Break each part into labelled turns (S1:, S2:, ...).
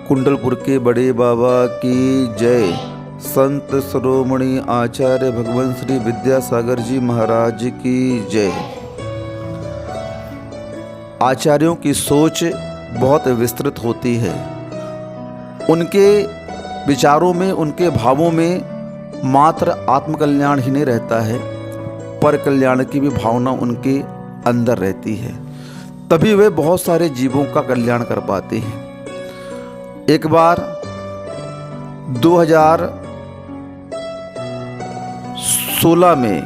S1: कुंडलपुर के बड़े बाबा की जय। संत शिरोमणि आचार्य भगवान श्री विद्यासागर जी महाराज की जय। आचार्यों की सोच बहुत विस्तृत होती है। उनके विचारों में, उनके भावों में मात्र आत्मकल्याण ही नहीं रहता है, पर कल्याण की भी भावना उनके अंदर रहती है। तभी वे बहुत सारे जीवों का कल्याण कर पाते हैं। एक बार 2016 में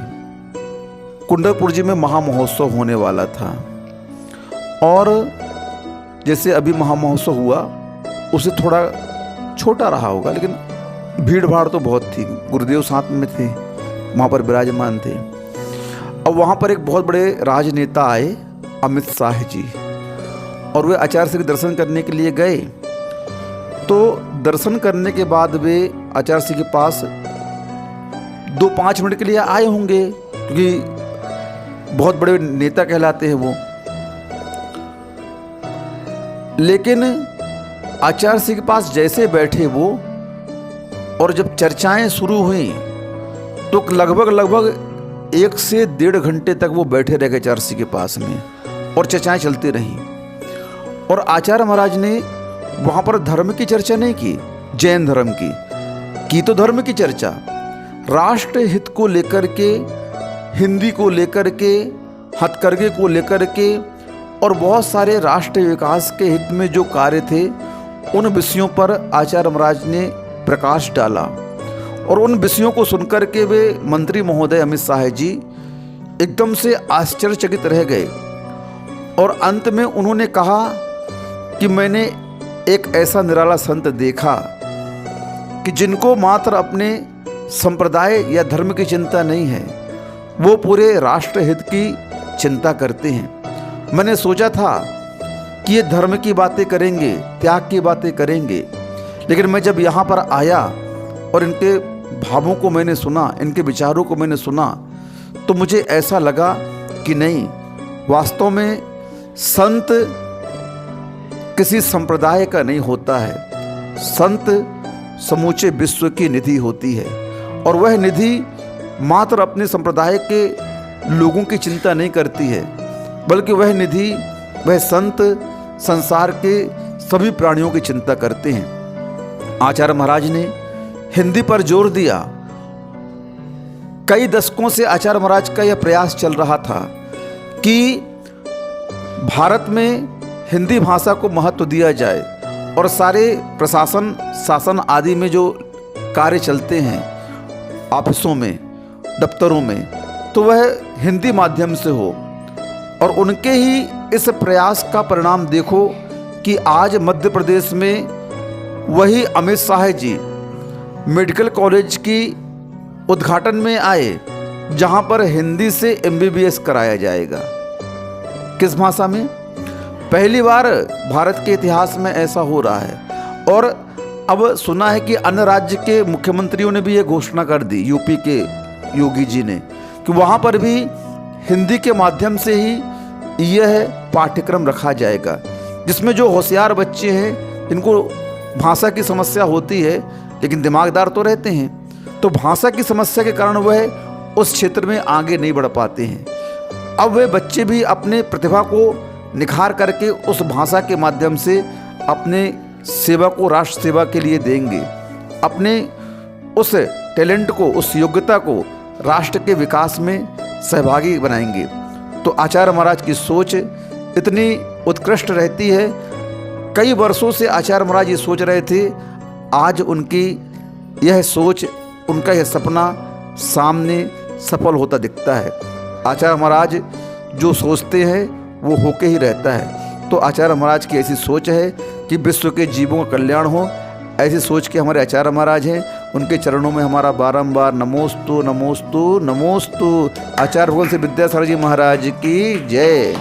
S1: कुंडलपुर जी में महामहोत्सव होने वाला था, और जैसे अभी महामहोत्सव हुआ उससे थोड़ा छोटा रहा होगा, लेकिन भीड़ भाड़ तो बहुत थी। गुरुदेव साथ में थे, वहाँ पर विराजमान थे। अब वहाँ पर एक बहुत बड़े राजनेता आए, अमित शाह जी, और वे आचार्य श्री दर्शन करने के लिए गए। तो दर्शन करने के बाद वे आचार्य श्री के पास 2-5 मिनट के लिए आए होंगे, क्योंकि बहुत बड़े नेता कहलाते हैं वो। लेकिन आचार्य श्री के पास जैसे बैठे वो, और जब चर्चाएं शुरू हुई तो लगभग 1 से 1.5 घंटे तक वो बैठे रह गए आचार्य श्री के पास में, और चर्चाएं चलती रहीं। और आचार्य महाराज ने वहाँ पर धर्म की चर्चा नहीं की, जैन धर्म की तो धर्म की चर्चा, राष्ट्र हित को लेकर के, हिंदी को लेकर के, हथकरघे को लेकर के, और बहुत सारे राष्ट्र विकास के हित में जो कार्य थे उन विषयों पर आचार्य महाराज ने प्रकाश डाला। और उन विषयों को सुनकर के वे मंत्री महोदय अमित शाह जी एकदम से आश्चर्यचकित रह गए। और अंत में उन्होंने कहा कि मैंने एक ऐसा निराला संत देखा कि जिनको मात्र अपने संप्रदाय या धर्म की चिंता नहीं है, वो पूरे राष्ट्र हित की चिंता करते हैं। मैंने सोचा था कि ये धर्म की बातें करेंगे, त्याग की बातें करेंगे, लेकिन मैं जब यहाँ पर आया और इनके भावों को मैंने सुना, इनके विचारों को मैंने सुना, तो मुझे ऐसा लगा कि नहीं, वास्तव में संत किसी संप्रदाय का नहीं होता है। संत समूचे विश्व की निधि होती है, और वह निधि मात्र अपने संप्रदाय के लोगों की चिंता नहीं करती है, बल्कि वह निधि, वह संत संसार के सभी प्राणियों की चिंता करते हैं। आचार्य महाराज ने हिंदी पर जोर दिया। कई दशकों से आचार्य महाराज का यह प्रयास चल रहा था कि भारत में हिंदी भाषा को महत्व दिया जाए, और सारे प्रशासन, शासन आदि में जो कार्य चलते हैं ऑफिसों में, दफ्तरों में, तो वह हिंदी माध्यम से हो। और उनके ही इस प्रयास का परिणाम देखो कि आज मध्य प्रदेश में वही अमित शाह जी मेडिकल कॉलेज की उद्घाटन में आए, जहां पर हिंदी से MBBS कराया जाएगा। किस भाषा में? पहली बार भारत के इतिहास में ऐसा हो रहा है। और अब सुना है कि अन्य राज्य के मुख्यमंत्रियों ने भी ये घोषणा कर दी, यूपी के योगी जी ने, कि वहाँ पर भी हिंदी के माध्यम से ही यह पाठ्यक्रम रखा जाएगा, जिसमें जो होशियार बच्चे हैं, जिनको भाषा की समस्या होती है लेकिन दिमागदार तो रहते हैं, तो भाषा की समस्या के कारण वह उस क्षेत्र में आगे नहीं बढ़ पाते हैं। अब वे बच्चे भी अपने प्रतिभा को निखार करके उस भाषा के माध्यम से अपने सेवा को राष्ट्र सेवा के लिए देंगे, अपने उस टैलेंट को, उस योग्यता को राष्ट्र के विकास में सहभागी बनाएंगे। तो आचार्य महाराज की सोच इतनी उत्कृष्ट रहती है। कई वर्षों से आचार्य महाराज ये सोच रहे थे, आज उनकी यह सोच, उनका यह सपना सामने सफल होता दिखता है। आचार्य महाराज जो सोचते हैं वो होके ही रहता है। तो आचार्य महाराज की ऐसी सोच है कि विश्व के जीवों का कल्याण हो। ऐसी सोच के हमारे आचार्य महाराज हैं। उनके चरणों में हमारा बारंबार नमोस्तु नमोस्तु नमोस्तु। आचार्य भगवान श्री विद्यासागर जी महाराज की जय।